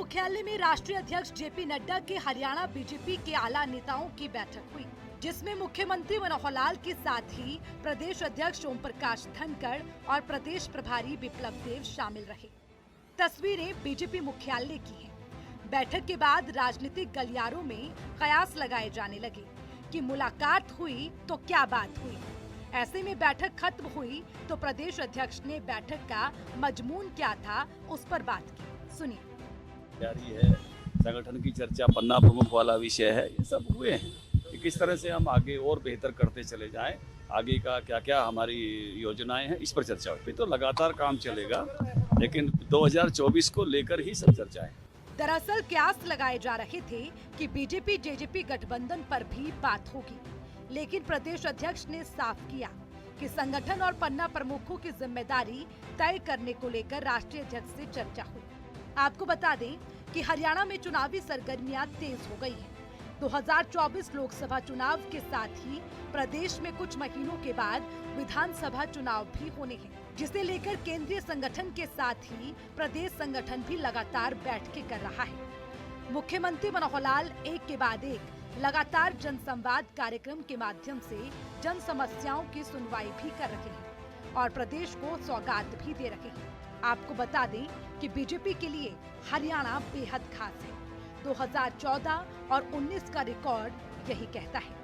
मुख्यालय में राष्ट्रीय अध्यक्ष जेपी नड्डा के हरियाणा बीजेपी के आला नेताओं की बैठक हुई, जिसमें मुख्यमंत्री मनोहर लाल के साथ ही प्रदेश अध्यक्ष ओम प्रकाश धनखड़ और प्रदेश प्रभारी बिप्लब देब शामिल रहे। तस्वीरें बीजेपी मुख्यालय की हैं। बैठक के बाद राजनीतिक गलियारों में कयास लगाए जाने लगे कि मुलाकात हुई तो क्या बात हुई। ऐसे में बैठक खत्म हुई तो प्रदेश अध्यक्ष ने बैठक का मजमून क्या था उस पर बात की। सुनिए। जारी है, संगठन की चर्चा पन्ना प्रमुख वाला विषय है। ये सब हुए हैं कि किस तरह से हम आगे और बेहतर करते चले जाएं, आगे का क्या क्या हमारी योजनाएं हैं, इस पर चर्चा हुई। तो लगातार काम चलेगा, लेकिन 2024 को लेकर ही सब चर्चाएं। दरअसल कयास लगाए जा रहे थे कि बीजेपी जेजेपी गठबंधन पर भी बात होगी, लेकिन प्रदेश अध्यक्ष ने साफ किया कि संगठन और पन्ना प्रमुखों की जिम्मेदारी तय करने को लेकर राष्ट्रीय अध्यक्ष से चर्चा हुई। आपको बता दें कि हरियाणा में चुनावी सरगर्मियां तेज हो गई हैं। 2024 लोकसभा चुनाव के साथ ही प्रदेश में कुछ महीनों के बाद विधानसभा चुनाव भी होने हैं, जिसे लेकर केंद्रीय संगठन के साथ ही प्रदेश संगठन भी लगातार बैठकें कर रहा है। मुख्यमंत्री मनोहर लाल एक के बाद एक लगातार जनसंवाद कार्यक्रम के माध्यम से जन समस्याओं की सुनवाई भी कर रहे हैं और प्रदेश को सौगात भी दे रहे हैं। आपको बता दें कि बीजेपी के लिए हरियाणा बेहद खास है। 2014 और 19 का रिकॉर्ड यही कहता है।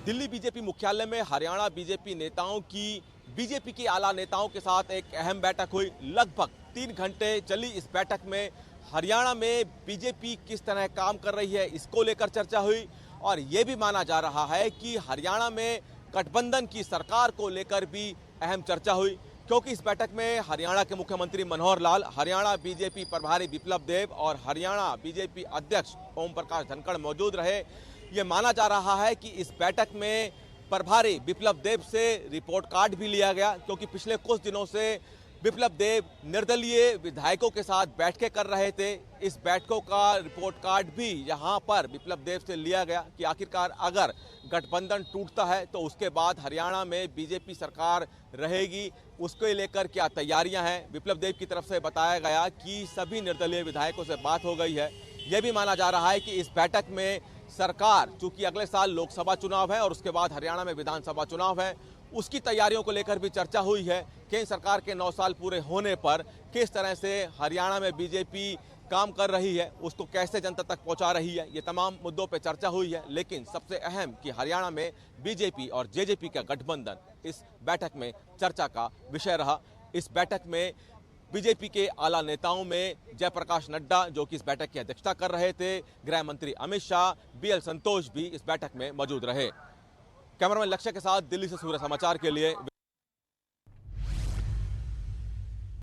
दिल्ली बीजेपी मुख्यालय में हरियाणा बीजेपी नेताओं की बीजेपी के आला नेताओं के साथ एक अहम बैठक हुई। लगभग 3 घंटे चली इस बैठक में हरियाणा में बीजेपी किस तरह काम कर रही है, इसको लेकर चर्चा हुई और ये भी माना जा रहा है कि हरियाणा में गठबंधन की सरकार को लेकर भी अहम चर्चा हुई, क्योंकि इस बैठक में हरियाणा के मुख्यमंत्री मनोहर लाल, हरियाणा बीजेपी प्रभारी बिप्लब देब और हरियाणा बीजेपी अध्यक्ष ओम प्रकाश धनखड़ मौजूद रहे। ये माना जा रहा है कि इस बैठक में प्रभारी बिप्लब देब से रिपोर्ट कार्ड भी लिया गया, क्योंकि पिछले कुछ दिनों से बिप्लब देब निर्दलीय विधायकों के साथ बैठकें कर रहे थे। इस बैठकों का रिपोर्ट कार्ड भी यहाँ पर बिप्लब देब से लिया गया कि आखिरकार अगर गठबंधन टूटता है तो उसके बाद हरियाणा में बीजेपी सरकार रहेगी, उसको लेकर क्या तैयारियां हैं। बिप्लब देब की तरफ से बताया गया कि सभी निर्दलीय विधायकों से बात हो गई है। यह भी माना जा रहा है कि इस बैठक में सरकार, चूंकि अगले साल लोकसभा चुनाव है और उसके बाद हरियाणा में विधानसभा चुनाव है, उसकी तैयारियों को लेकर भी चर्चा हुई है। केंद्र सरकार के 9 साल पूरे होने पर किस तरह से हरियाणा में बीजेपी काम कर रही है, उसको कैसे जनता तक पहुंचा रही है, ये तमाम मुद्दों पे चर्चा हुई है। लेकिन सबसे अहम कि हरियाणा में बीजेपी और जेजेपी का गठबंधन इस बैठक में चर्चा का विषय रहा। इस बैठक में बीजेपी के आला नेताओं में जयप्रकाश नड्डा, जो कि इस बैठक की अध्यक्षता कर रहे थे, गृह मंत्री अमित शाह, बीएल संतोष भी इस बैठक में मौजूद रहे। कैमरामैन लक्ष्य के साथ दिल्ली से सूर्य समाचार के लिए